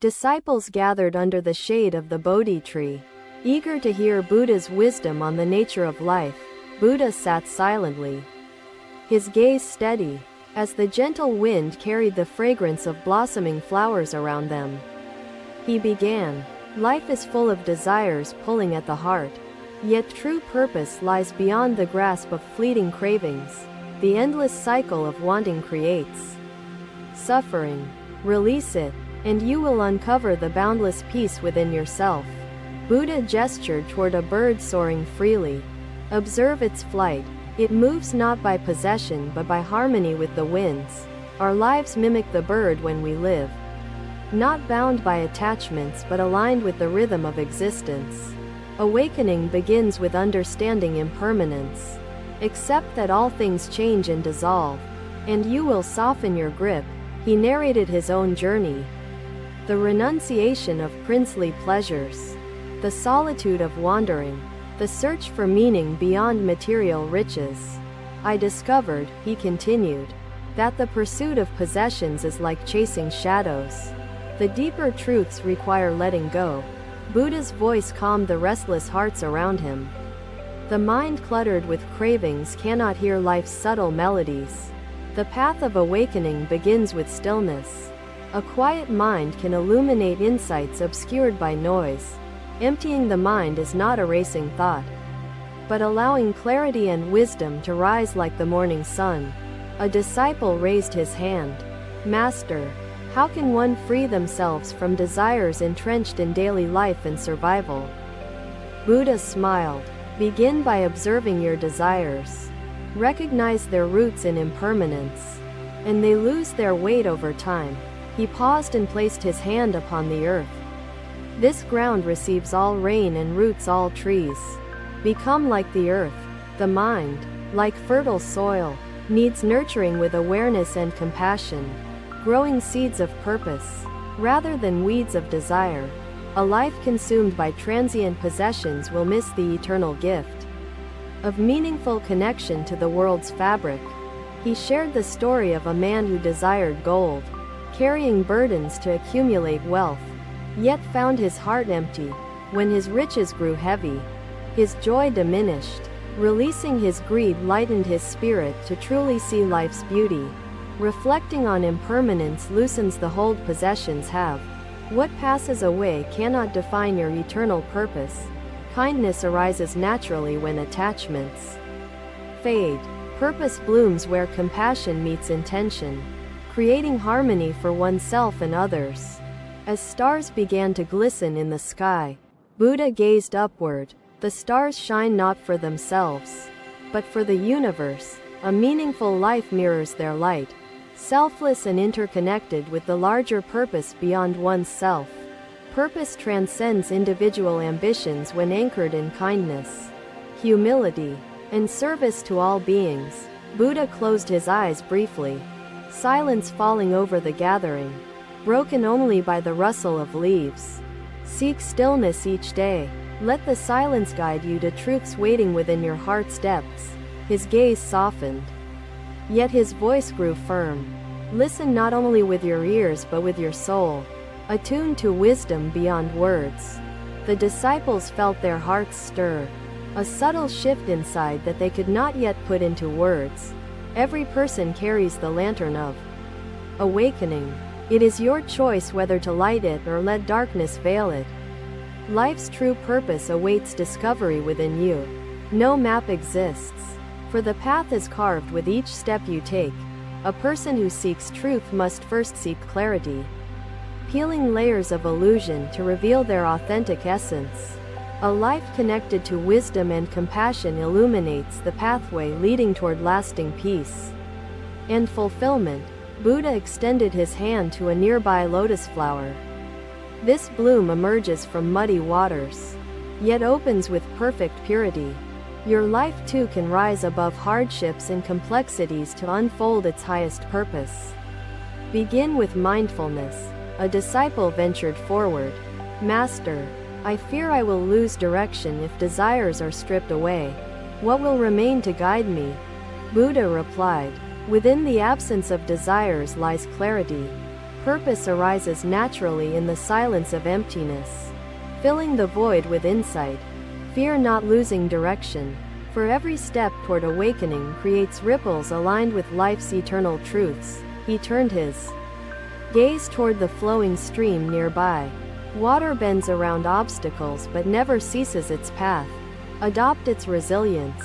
Disciples gathered under the shade of the Bodhi tree. Eager to hear Buddha's wisdom on the nature of life, Buddha sat silently, his gaze steady, as the gentle wind carried the fragrance of blossoming flowers around them. He began, "Life is full of desires pulling at the heart, yet true purpose lies beyond the grasp of fleeting cravings. The endless cycle of wanting creates suffering. Release it, and you will uncover the boundless peace within yourself." Buddha gestured toward a bird soaring freely. "Observe its flight. It moves not by possession but by harmony with the winds. Our lives mimic the bird when we live, not bound by attachments but aligned with the rhythm of existence. Awakening begins with understanding impermanence. Accept that all things change and dissolve, and you will soften your grip." He narrated his own journey. The renunciation of princely pleasures, the solitude of wandering, the search for meaning beyond material riches. "I discovered," he continued, "that the pursuit of possessions is like chasing shadows. The deeper truths require letting go." Buddha's voice calmed the restless hearts around him. The mind cluttered with cravings cannot hear life's subtle melodies. The path of awakening begins with stillness. A quiet mind can illuminate insights obscured by noise. Emptying the mind is not erasing thought, but allowing clarity and wisdom to rise like the morning sun. A disciple raised his hand. "Master, how can one free themselves from desires entrenched in daily life and survival?" Buddha smiled. "Begin by observing your desires. Recognize their roots in impermanence, and they lose their weight over time." He paused and placed his hand upon the earth. "This ground receives all rain and roots all trees. Become like the earth." The mind, like fertile soil, needs nurturing with awareness and compassion, growing seeds of purpose, rather than weeds of desire. A life consumed by transient possessions will miss the eternal gift of meaningful connection to the world's fabric. He shared the story of a man who desired gold, carrying burdens to accumulate wealth, yet found his heart empty. When his riches grew heavy, his joy diminished. Releasing his greed lightened his spirit to truly see life's beauty. Reflecting on impermanence loosens the hold possessions have. What passes away cannot define your eternal purpose. Kindness arises naturally when attachments fade. Purpose blooms where compassion meets intention, creating harmony for oneself and others. As stars began to glisten in the sky, Buddha gazed upward. The stars shine not for themselves, but for the universe. A meaningful life mirrors their light, selfless and interconnected with the larger purpose beyond one's self. Purpose transcends individual ambitions when anchored in kindness, humility, and service to all beings. Buddha closed his eyes briefly, silence falling over the gathering, broken only by the rustle of leaves. Seek stillness each day. Let the silence guide you to truths waiting within your heart's depths. His gaze softened, yet his voice grew firm. Listen not only with your ears but with your soul, attuned to wisdom beyond words. The disciples felt their hearts stir, a subtle shift inside that they could not yet put into words. Every person carries the lantern of awakening. It is your choice whether to light it or let darkness veil it. Life's true purpose awaits discovery within you. No map exists, for the path is carved with each step you take. A person who seeks truth must first seek clarity, peeling layers of illusion to reveal their authentic essence. A life connected to wisdom and compassion illuminates the pathway leading toward lasting peace and fulfillment. Buddha extended his hand to a nearby lotus flower. This bloom emerges from muddy waters, yet opens with perfect purity. Your life too can rise above hardships and complexities to unfold its highest purpose. Begin with mindfulness. A disciple ventured forward. "Master, I fear I will lose direction if desires are stripped away. What will remain to guide me?" Buddha replied, "Within the absence of desires lies clarity. Purpose arises naturally in the silence of emptiness, filling the void with insight. Fear not losing direction, for every step toward awakening creates ripples aligned with life's eternal truths. He turned his gaze toward the flowing stream nearby. Water bends around obstacles but never ceases its path. Adopt its resilience.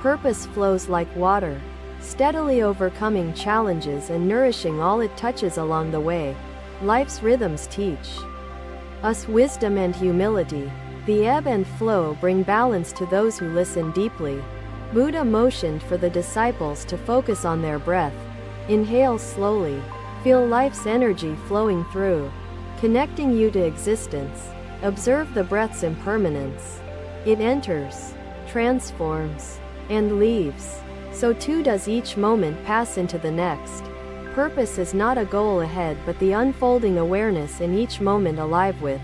Purpose flows like water, steadily overcoming challenges and nourishing all it touches along the way. Life's rhythms teach us wisdom and humility. The ebb and flow bring balance to those who listen deeply. Buddha motioned for the disciples to focus on their breath. Inhale slowly. Feel life's energy flowing through, connecting you to existence. Observe the breath's impermanence. It enters, transforms, and leaves. So too does each moment pass into the next. Purpose is not a goal ahead but the unfolding awareness in each moment alive with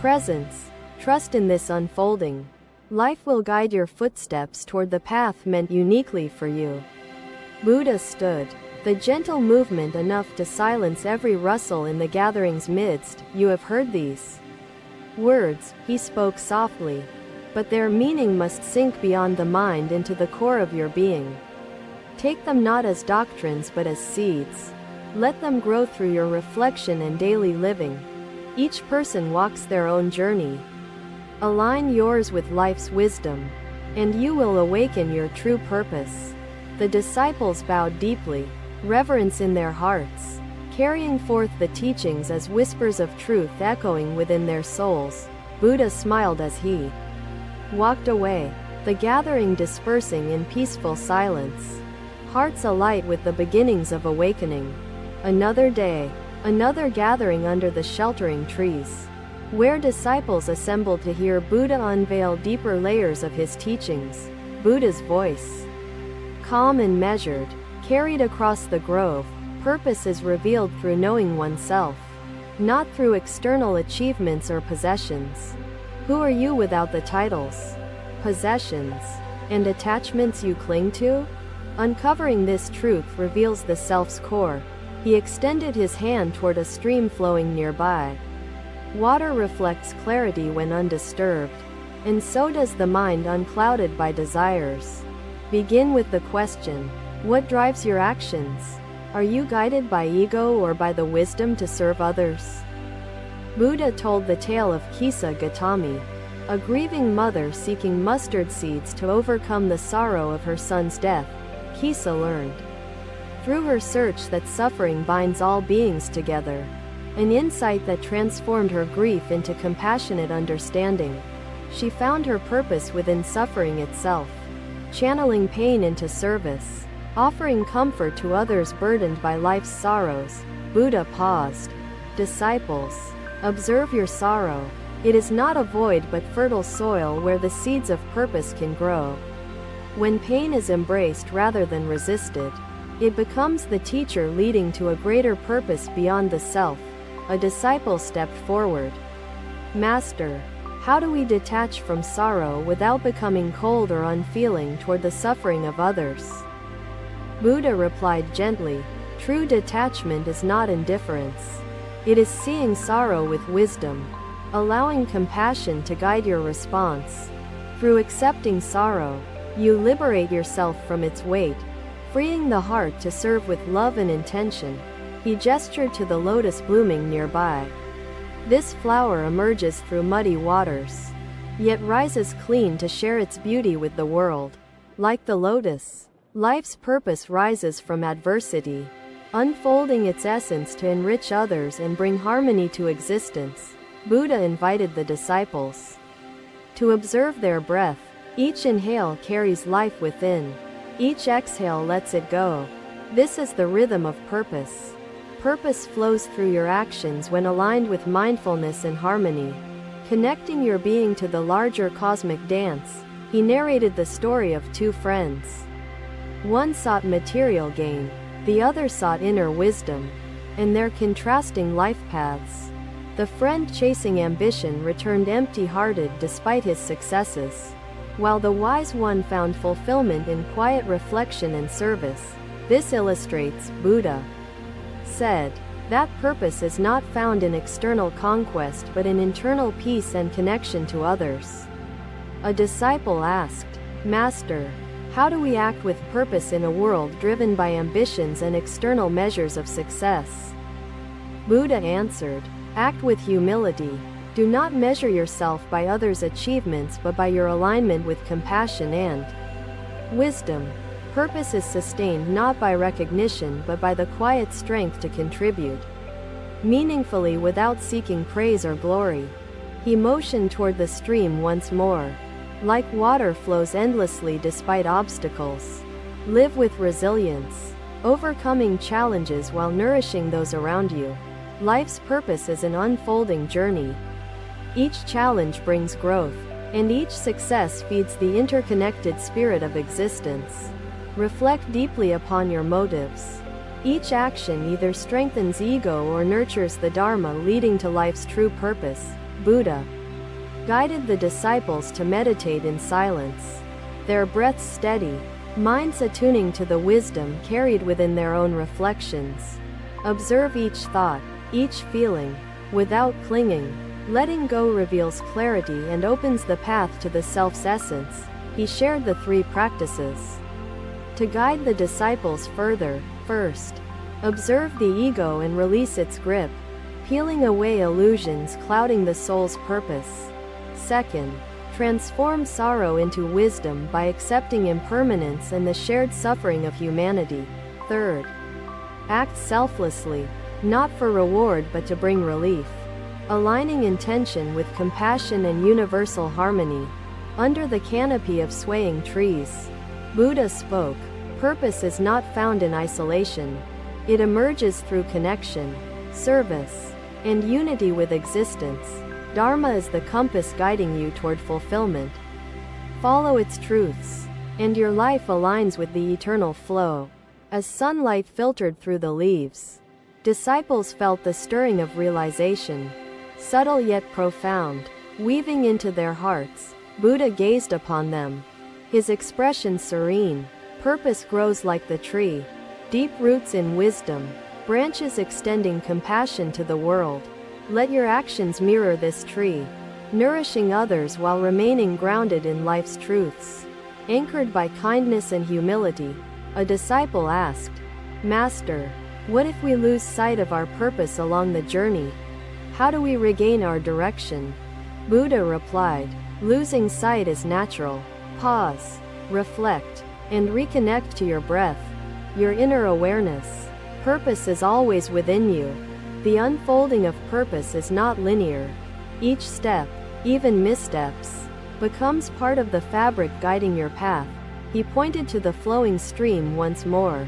presence. Trust in this unfolding. Life will guide your footsteps toward the path meant uniquely for you. Buddha stood, the gentle movement enough to silence every rustle in the gathering's midst. You have heard these words, he spoke softly, but their meaning must sink beyond the mind into the core of your being. Take them not as doctrines but as seeds. Let them grow through your reflection and daily living. Each person walks their own journey. Align yours with life's wisdom, and you will awaken your true purpose. The disciples bowed deeply, reverence in their hearts, carrying forth the teachings as whispers of truth echoing within their souls. Buddha smiled as he walked away, the gathering dispersing in peaceful silence, hearts alight with the beginnings of awakening. Another day, another gathering under the sheltering trees, where disciples assembled to hear Buddha unveil deeper layers of his teachings. Buddha's voice, calm and measured, carried across the grove. Purpose is revealed through knowing oneself, not through external achievements or possessions. Who are you without the titles, possessions, and attachments you cling to? Uncovering this truth reveals the self's core. He extended his hand toward a stream flowing nearby. Water reflects clarity when undisturbed, and so does the mind unclouded by desires. Begin with the question, what drives your actions? Are you guided by ego or by the wisdom to serve others? Buddha told the tale of Kisa Gautami, a grieving mother seeking mustard seeds to overcome the sorrow of her son's death. Kisa learned through her search that suffering binds all beings together, an insight that transformed her grief into compassionate understanding. She found her purpose within suffering itself, channeling pain into service, offering comfort to others burdened by life's sorrows. Buddha paused. Disciples, observe your sorrow. It is not a void but fertile soil where the seeds of purpose can grow. When pain is embraced rather than resisted, it becomes the teacher leading to a greater purpose beyond the self. A disciple stepped forward. Master, how do we detach from sorrow without becoming cold or unfeeling toward the suffering of others? Buddha replied gently, true detachment is not indifference. It is seeing sorrow with wisdom, allowing compassion to guide your response. Through accepting sorrow, you liberate yourself from its weight, freeing the heart to serve with love and intention. He gestured to the lotus blooming nearby. This flower emerges through muddy waters, yet rises clean to share its beauty with the world. Like the lotus, life's purpose rises from adversity, unfolding its essence to enrich others and bring harmony to existence. Buddha invited the disciples to observe their breath. Each inhale carries life within. Each exhale lets it go. This is the rhythm of purpose. Purpose flows through your actions when aligned with mindfulness and harmony, connecting your being to the larger cosmic dance. He narrated the story of two friends. One sought material gain, the other sought inner wisdom, and their contrasting life paths. The friend chasing ambition returned empty-hearted despite his successes, while the wise one found fulfillment in quiet reflection and service. This illustrates, Buddha said, That purpose is not found in external conquest but in internal peace and connection to others. A disciple asked, "Master, how do we act with purpose in a world driven by ambitions and external measures of success?" Buddha answered, "Act with humility. Do not measure yourself by others' achievements but by your alignment with compassion and wisdom. Purpose is sustained not by recognition but by the quiet strength to contribute meaningfully without seeking praise or glory." He motioned toward the stream once more. Like water flows endlessly despite obstacles. Live with resilience, overcoming challenges while nourishing those around you. Life's purpose is an unfolding journey. Each challenge brings growth, and each success feeds the interconnected spirit of existence. Reflect deeply upon your motives. Each action either strengthens ego or nurtures the Dharma leading to life's true purpose. Buddha guided the disciples to meditate in silence, their breaths steady, minds attuning to the wisdom carried within their own reflections. Observe each thought, each feeling, without clinging. Letting go reveals clarity and opens the path to the self's essence. He shared the 3 practices to guide the disciples further. First, observe the ego and release its grip, peeling away illusions clouding the soul's purpose. Second, transform sorrow into wisdom by accepting impermanence and the shared suffering of humanity. Third, act selflessly, not for reward but to bring relief, aligning intention with compassion and universal harmony. Under the canopy of swaying trees, Buddha spoke, "Purpose is not found in isolation. It emerges through connection, service, and unity with existence. Dharma is the compass guiding you toward fulfillment. Follow its truths, and your life aligns with the eternal flow." As sunlight filtered through the leaves, disciples felt the stirring of realization, subtle yet profound, weaving into their hearts. Buddha gazed upon them, his expression serene. Purpose grows like the tree, deep roots in wisdom, branches extending compassion to the world. Let your actions mirror this tree, nourishing others while remaining grounded in life's truths. Anchored by kindness and humility, a disciple asked, "Master, what if we lose sight of our purpose along the journey? How do we regain our direction?" Buddha replied, "Losing sight is natural. Pause, reflect, and reconnect to your breath, your inner awareness. Purpose is always within you. The unfolding of purpose is not linear. Each step, even missteps, becomes part of the fabric guiding your path." He pointed to the flowing stream once more.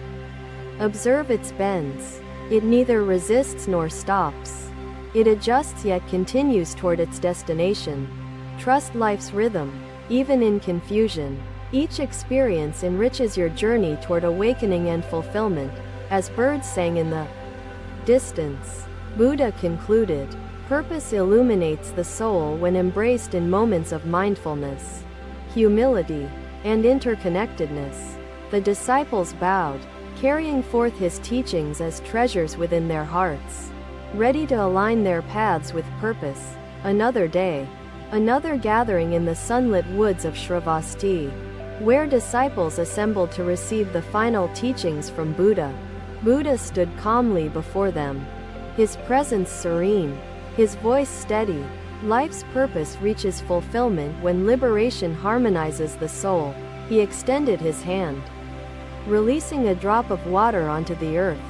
"Observe its bends. It neither resists nor stops. It adjusts yet continues toward its destination. Trust life's rhythm, even in confusion. Each experience enriches your journey toward awakening and fulfillment." As birds sang in the distance, Buddha concluded, "Purpose illuminates the soul when embraced in moments of mindfulness, humility, and interconnectedness." The disciples bowed, carrying forth his teachings as treasures within their hearts, ready to align their paths with purpose. Another day, another gathering in the sunlit woods of Shravasti, where disciples assembled to receive the final teachings from Buddha. Buddha stood calmly before them, his presence serene, his voice steady. Life's purpose reaches fulfillment when liberation harmonizes the soul. He extended his hand, releasing a drop of water onto the earth.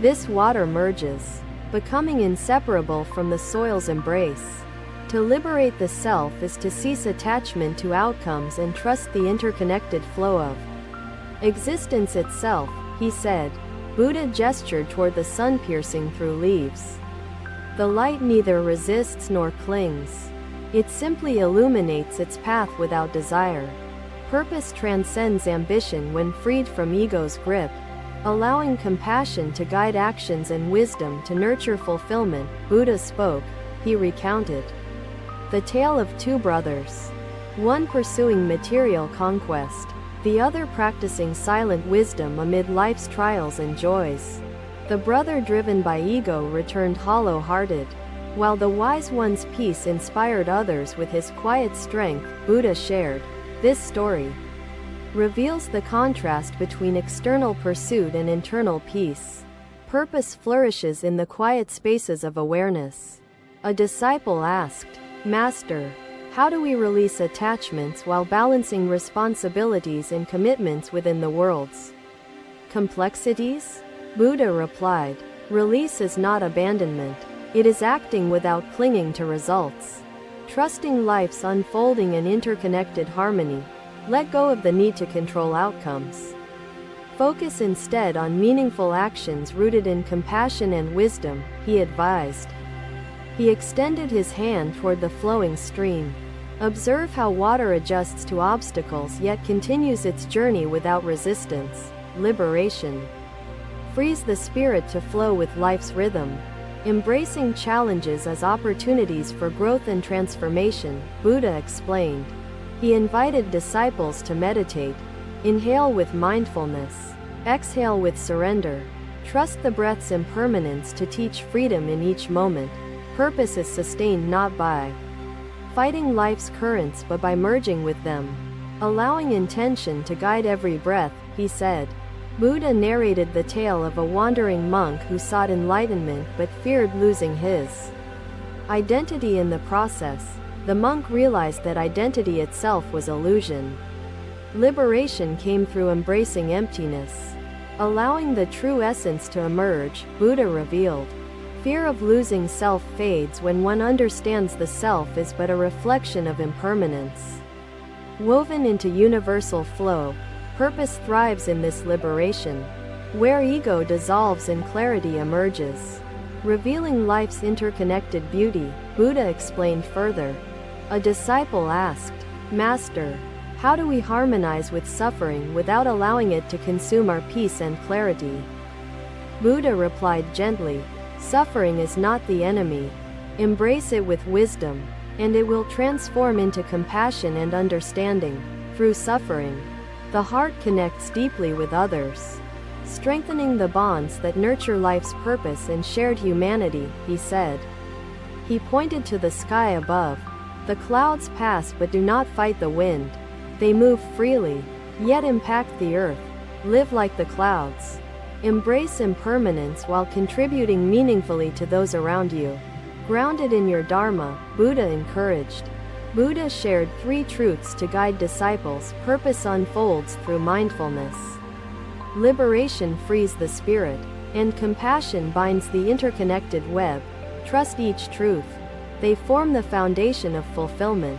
This water merges, becoming inseparable from the soil's embrace. To liberate the self is to cease attachment to outcomes and trust the interconnected flow of existence itself, he said. Buddha gestured toward the sun piercing through leaves. The light neither resists nor clings. It simply illuminates its path without desire. Purpose transcends ambition when freed from ego's grip, allowing compassion to guide actions and wisdom to nurture fulfillment. Buddha spoke. He recounted the tale of 2 brothers, one pursuing material conquest, the other practicing silent wisdom amid life's trials and joys. The brother driven by ego returned hollow-hearted. While the wise one's peace inspired others with his quiet strength, Buddha shared. This story reveals the contrast between external pursuit and internal peace. Purpose flourishes in the quiet spaces of awareness. A disciple asked, "Master, how do we release attachments while balancing responsibilities and commitments within the world's complexities?" Buddha replied, "Release is not abandonment. It is acting without clinging to results. Trusting life's unfolding and interconnected harmony. Let go of the need to control outcomes. Focus instead on meaningful actions rooted in compassion and wisdom," he advised. He extended his hand toward the flowing stream. "Observe how water adjusts to obstacles yet continues its journey without resistance. Liberation frees the spirit to flow with life's rhythm." Embracing challenges as opportunities for growth and transformation, Buddha explained. He invited disciples to meditate. Inhale with mindfulness. Exhale with surrender. Trust the breath's impermanence to teach freedom in each moment. Purpose is sustained not by fighting life's currents but by merging with them. Allowing intention to guide every breath, he said. Buddha narrated the tale of a wandering monk who sought enlightenment but feared losing his identity in the process. The monk realized that identity itself was illusion. Liberation came through embracing emptiness. Allowing the true essence to emerge, Buddha revealed. Fear of losing self fades when one understands the self is but a reflection of impermanence. Woven into universal flow, purpose thrives in this liberation. Where ego dissolves and clarity emerges. Revealing life's interconnected beauty, Buddha explained further. A disciple asked, "Master, how do we harmonize with suffering without allowing it to consume our peace and clarity?" Buddha replied gently, "Suffering is not the enemy. Embrace it with wisdom, and it will transform into compassion and understanding. Through suffering, the heart connects deeply with others, strengthening the bonds that nurture life's purpose and shared humanity," he said. He pointed to the sky above. "The clouds pass but do not fight the wind. They move freely, yet impact the earth. Live like the clouds. Embrace impermanence while contributing meaningfully to those around you." Grounded in your Dharma, Buddha encouraged. Buddha shared 3 truths to guide disciples. Purpose unfolds through mindfulness. Liberation frees the spirit, and compassion binds the interconnected web. Trust each truth. They form the foundation of fulfillment,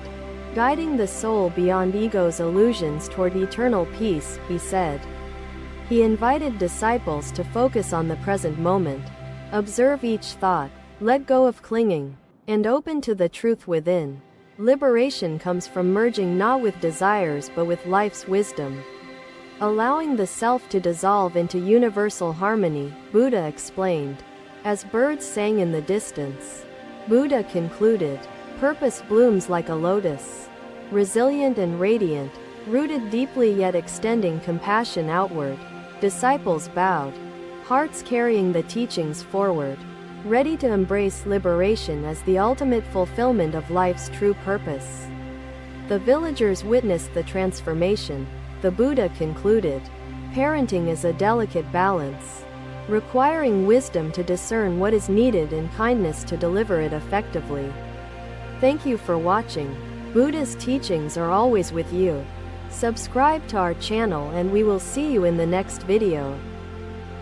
guiding the soul beyond ego's illusions toward eternal peace, he said. He invited disciples to focus on the present moment. Observe each thought, let go of clinging, and open to the truth within. Liberation comes from merging not with desires but with life's wisdom. Allowing the self to dissolve into universal harmony, Buddha explained. As birds sang in the distance, Buddha concluded, purpose blooms like a lotus, resilient and radiant, rooted deeply yet extending compassion outward. Disciples bowed, hearts carrying the teachings forward, ready to embrace liberation as the ultimate fulfillment of life's true purpose. The villagers witnessed the transformation. The Buddha concluded, parenting is a delicate balance, requiring wisdom to discern what is needed and kindness to deliver it effectively. Thank you for watching. Buddha's teachings are always with you. Subscribe to our channel and we will see you in the next video.